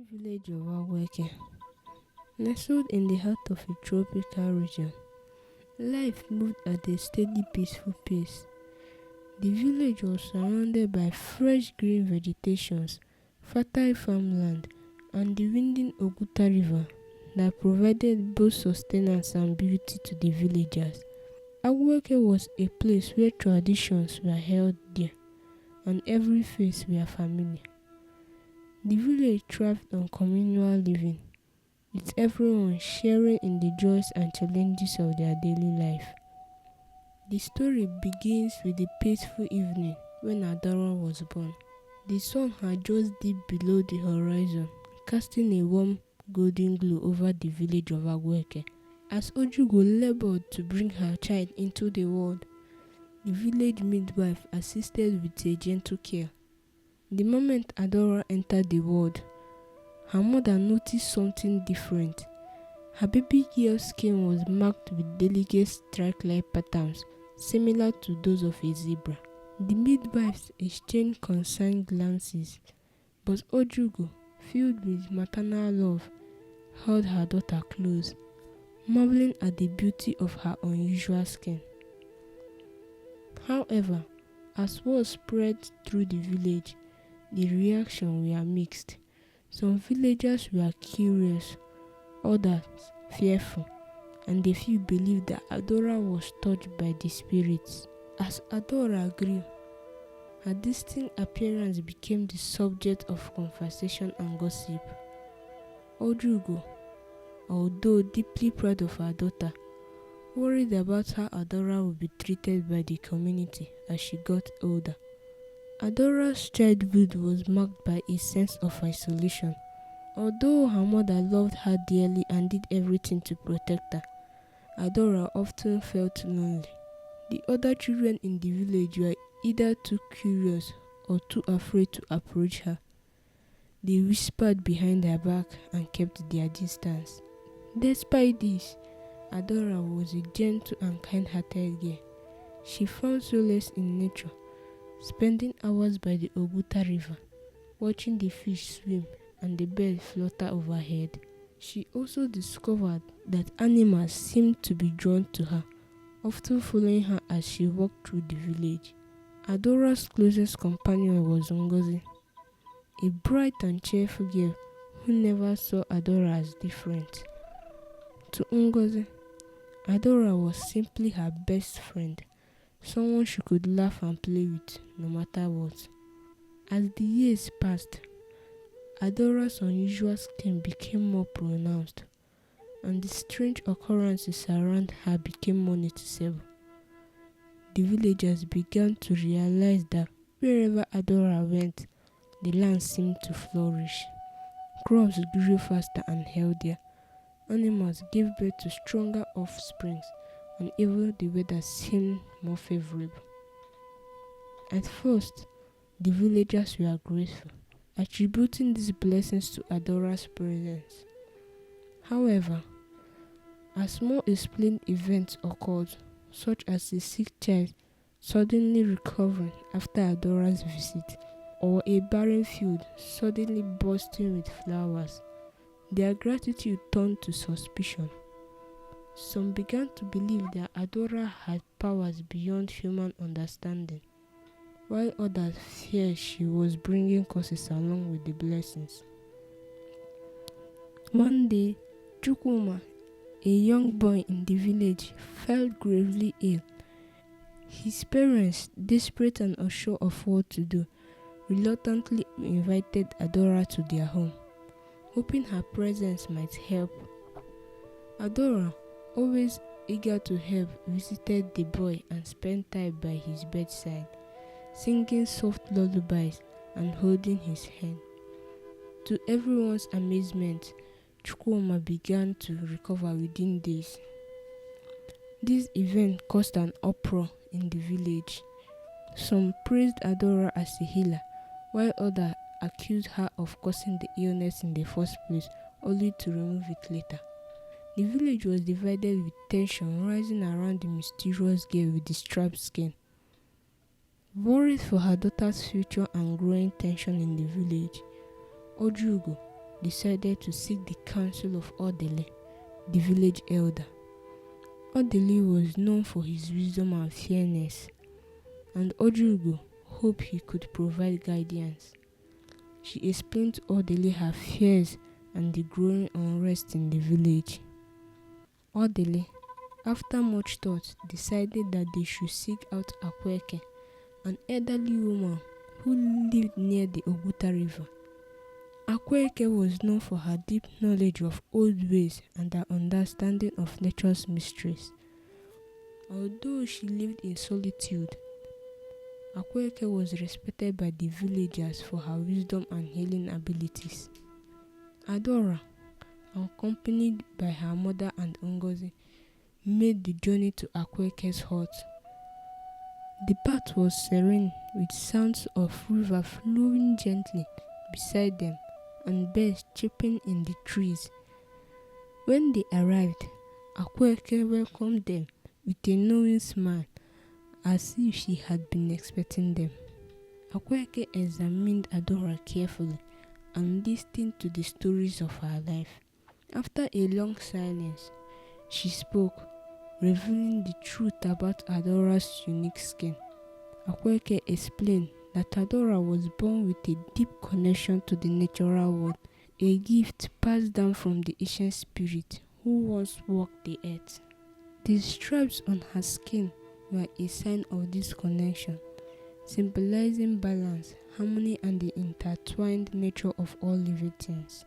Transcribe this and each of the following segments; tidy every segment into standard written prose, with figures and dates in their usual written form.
tiny village of Aweke, nestled in the heart of a tropical region, life moved at a steady, peaceful pace. The village was surrounded by fresh green vegetations, fertile farmland, and the winding Oguta River that provided both sustenance and beauty to the villagers. Aweke was a place where traditions were held dear and every face were familiar. The village thrived on communal living, with everyone sharing in the joys and challenges of their daily life. The story begins with a peaceful evening when Adaora was born. The sun had just dipped below the horizon, casting a warm golden glow over the village of Agweke. As Ojugo labored to bring her child into the world, the village midwife assisted with a gentle care. The moment Adaora entered the world, her mother noticed something different. Her baby girl's skin was marked with delicate stripe-like patterns similar to those of a zebra. The midwives exchanged concerned glances, but Ojugo, filled with maternal love, held her daughter close, marveling at the beauty of her unusual skin. However, as word spread through the village, the reactions were mixed. Some villagers were curious, others fearful, and a few believed that Adaora was touched by the spirits. As Adaora grew, her distinct appearance became the subject of conversation and gossip. Ojugo, although deeply proud of her daughter, worried about how Adaora would be treated by the community as she got older. Adora's childhood was marked by a sense of isolation. Although her mother loved her dearly and did everything to protect her, Adaora often felt lonely. The other children in the village were either too curious or too afraid to approach her. They whispered behind her back and kept their distance. Despite this, Adaora was a gentle and kind-hearted girl. She found solace in nature, spending hours by the Oguta River, watching the fish swim and the birds flutter overhead. She also discovered that animals seemed to be drawn to her, often following her as she walked through the village. Adora's closest companion was Ngozi, a bright and cheerful girl who never saw Adaora as different. To Ngozi, Adaora was simply her best friend, someone she could laugh and play with no matter what. As the years passed, Adora's unusual skin became more pronounced, and the strange occurrences around her became more noticeable. The villagers began to realize that wherever Adaora went, the land seemed to flourish. Crops grew faster and healthier, animals gave birth to stronger offsprings, and even the weather seemed more favorable. At first, the villagers were grateful, attributing these blessings to Adora's presence. However, as more explained events occurred, such as a sick child suddenly recovering after Adora's visit, or a barren field suddenly bursting with flowers, their gratitude turned to suspicion. Some began to believe that Adaora had powers beyond human understanding, while others feared she was bringing curses along with the blessings. One day, Chukwuma, a young boy in the village, fell gravely ill. His parents, desperate and unsure of what to do, reluctantly invited Adaora to their home, hoping her presence might help. Adaora, always eager to help, visited the boy and spent time by his bedside, singing soft lullabies and holding his hand. To everyone's amazement, Chukwuma began to recover within days. This event caused an uproar in the village. Some praised Adaora as a healer, while others accused her of causing the illness in the first place, only to remove it later. The village was divided with tension rising around the mysterious girl with the striped skin. Worried for her daughter's future and growing tension in the village, Ojugo, decided to seek the counsel of Odele, the village elder. Odele was known for his wisdom and fairness, and Ojugo hoped he could provide guidance. She explained to Odele her fears and the growing unrest in the village. Odele, after much thought, decided that they should seek out Akweke, an elderly woman who lived near the Oguta River. Akweke was known for her deep knowledge of old ways and her understanding of nature's mysteries. Although she lived in solitude, Akweke was respected by the villagers for her wisdom and healing abilities. Adaora, accompanied by her mother and Ngozi, made the journey to Akweke's hut. The path was serene, with sounds of river flowing gently beside them and birds chirping in the trees. When they arrived, Akweke welcomed them with a knowing smile, as if she had been expecting them. Akweke examined Adaora carefully and listened to the stories of her life. After a long silence, she spoke, revealing the truth about Adaora's unique skin. Akweke explained that Adaora was born with a deep connection to the natural world, a gift passed down from the ancient spirit who once walked the earth. The stripes on her skin were a sign of this connection, symbolizing balance, harmony, and the intertwined nature of all living things.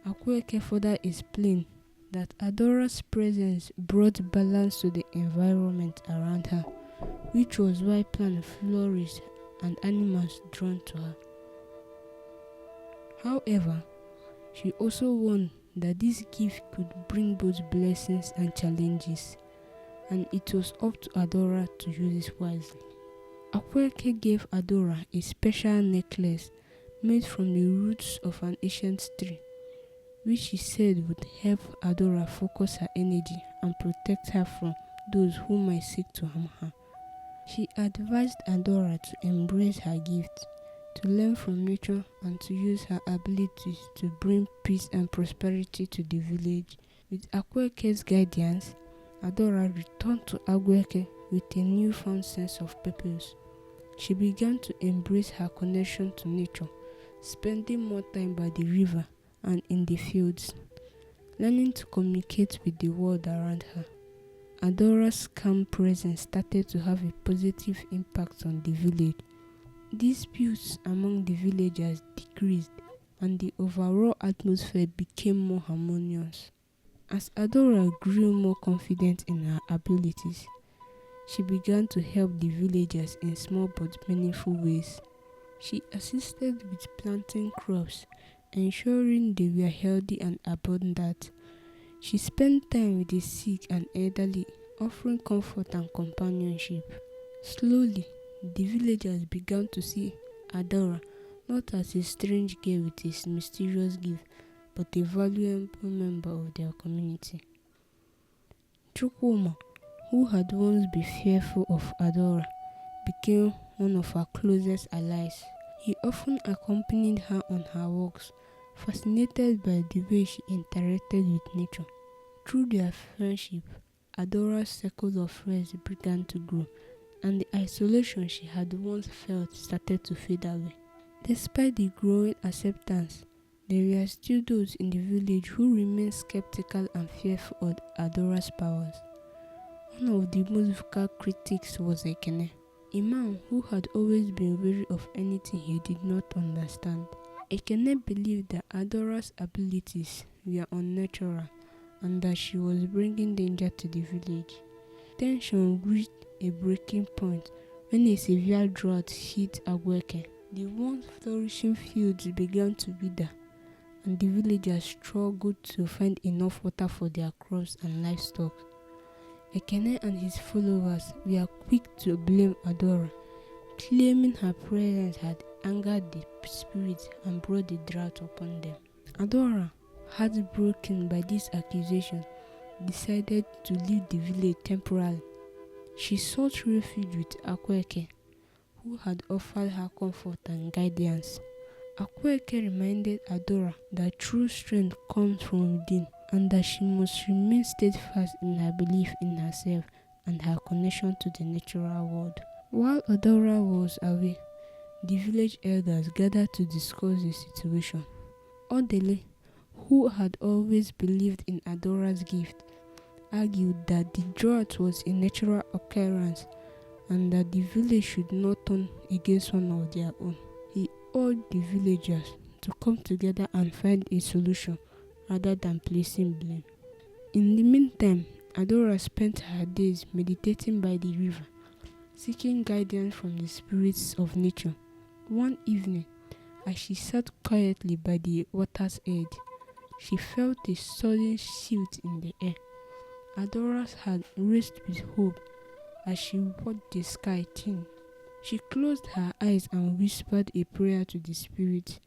Akweke further explained that Adaora's presence brought balance to the environment around her, which was why plants flourished and animals drawn to her. However, she also warned that this gift could bring both blessings and challenges, and it was up to Adaora to use it wisely. Akweke gave Adaora a special necklace made from the roots of an ancient tree, which she said would help Adaora focus her energy and protect her from those who might seek to harm her. She advised Adaora to embrace her gift, to learn from nature, and to use her abilities to bring peace and prosperity to the village. With Akweke's guidance, Adaora returned to Agweke with a newfound sense of purpose. She began to embrace her connection to nature, spending more time by the river and in the fields, learning to communicate with the world around her. Adaora's calm presence started to have a positive impact on the village. Disputes among the villagers decreased, and the overall atmosphere became more harmonious. As Adaora grew more confident in her abilities, she began to help the villagers in small but meaningful ways. She assisted with planting crops, ensuring they were healthy and abundant. She spent time with the sick and elderly, offering comfort and companionship. Slowly, the villagers began to see Adaora not as a strange girl with a mysterious gift, but a valuable member of their community. Chukwuma, who had once been fearful of Adaora, became one of her closest allies. He often accompanied her on her walks, fascinated by the way she interacted with nature. Through their friendship, Adaora's circle of friends began to grow, and the isolation she had once felt started to fade away. Despite the growing acceptance, there were still those in the village who remained skeptical and fearful of Adaora's powers. One of the most vocal critics was Ekene, a man who had always been wary of anything he did not understand. Ekene believed that Adaora's abilities were unnatural and that she was bringing danger to the village. Tension reached a breaking point when a severe drought hit Agweke. The once flourishing fields began to wither, and the villagers struggled to find enough water for their crops and livestock. Ekene and his followers were quick to blame Adaora, claiming her presence had angered the spirits and brought the drought upon them. Adaora, heartbroken by this accusation, decided to leave the village temporarily. She sought refuge with Akweke, who had offered her comfort and guidance. Akweke reminded Adaora that true strength comes from within and that she must remain steadfast in her belief in herself and her connection to the natural world. While Adaora was away, the village elders gathered to discuss the situation. Odele, who had always believed in Adaora's gift, argued that the drought was a natural occurrence and that the village should not turn against one of their own. He urged the villagers to come together and find a solution rather than placing blame. In the meantime, Adaora spent her days meditating by the river, seeking guidance from the spirits of nature. One evening, as she sat quietly by the water's edge, she felt a sudden shift in the air. Adaora's heart raced with hope as she watched the sky change. She closed her eyes and whispered a prayer to the spirits,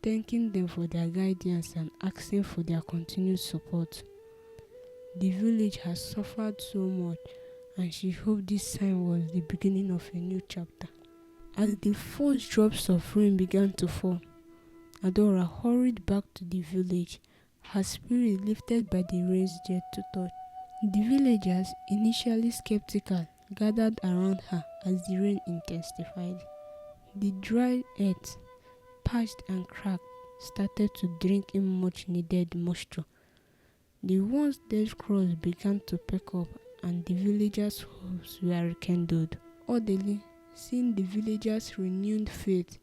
thanking them for their guidance and asking for their continued support. The village has suffered so much, and she hoped this sign was the beginning of a new chapter. As the first drops of rain began to fall, Adaora hurried back to the village, her spirit lifted by the rain's gentle touch. The villagers, initially skeptical, gathered around her as the rain intensified. The dry earth, parched and cracked, started to drink in much needed moisture. The once dead crows began to perk up and the villagers' hopes were rekindled. Odele, seeing the villagers' renewed faith,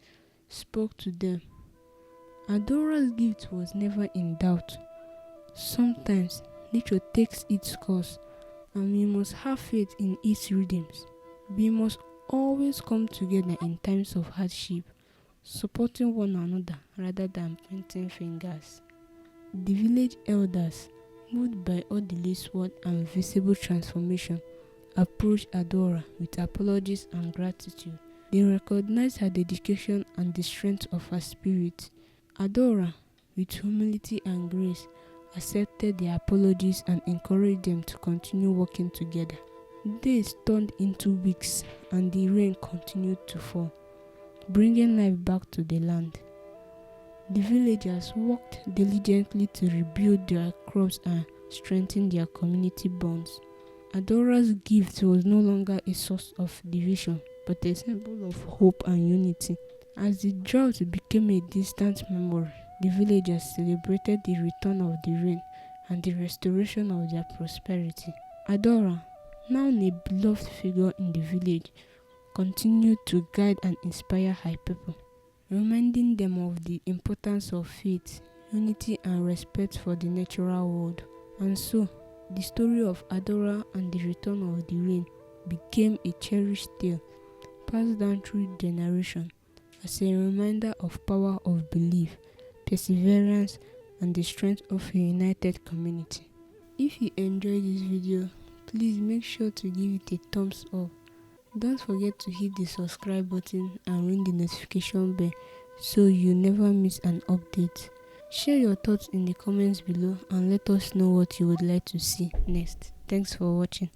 spoke to them. Adaora's gift was never in doubt. Sometimes nature takes its course, and we must have faith in its rhythms. We must always come together in times of hardship, supporting one another rather than pointing fingers. The village elders, moved by Odele's word and visible transformation, approached Adaora with apologies and gratitude. They recognized her dedication and the strength of her spirit. Adaora, with humility and grace, accepted their apologies and encouraged them to continue working together. Days turned into weeks and the rain continued to fall, bringing life back to the land. The villagers worked diligently to rebuild their crops and strengthen their community bonds. Adaora's gift was no longer a source of division, but a symbol of hope and unity. As the drought became a distant memory, the villagers celebrated the return of the rain and the restoration of their prosperity. Adaora, now a beloved figure in the village, continued to guide and inspire her people, reminding them of the importance of faith, unity and respect for the natural world. And so, the story of Adaora and the return of the rain became a cherished tale, passed down through generations as a reminder of power of belief, perseverance, and the strength of a united community. If you enjoyed this video, please make sure to give it a thumbs up. Don't forget to hit the subscribe button and ring the notification bell so you never miss an update. Share your thoughts in the comments below and let us know what you would like to see next. Thanks for watching.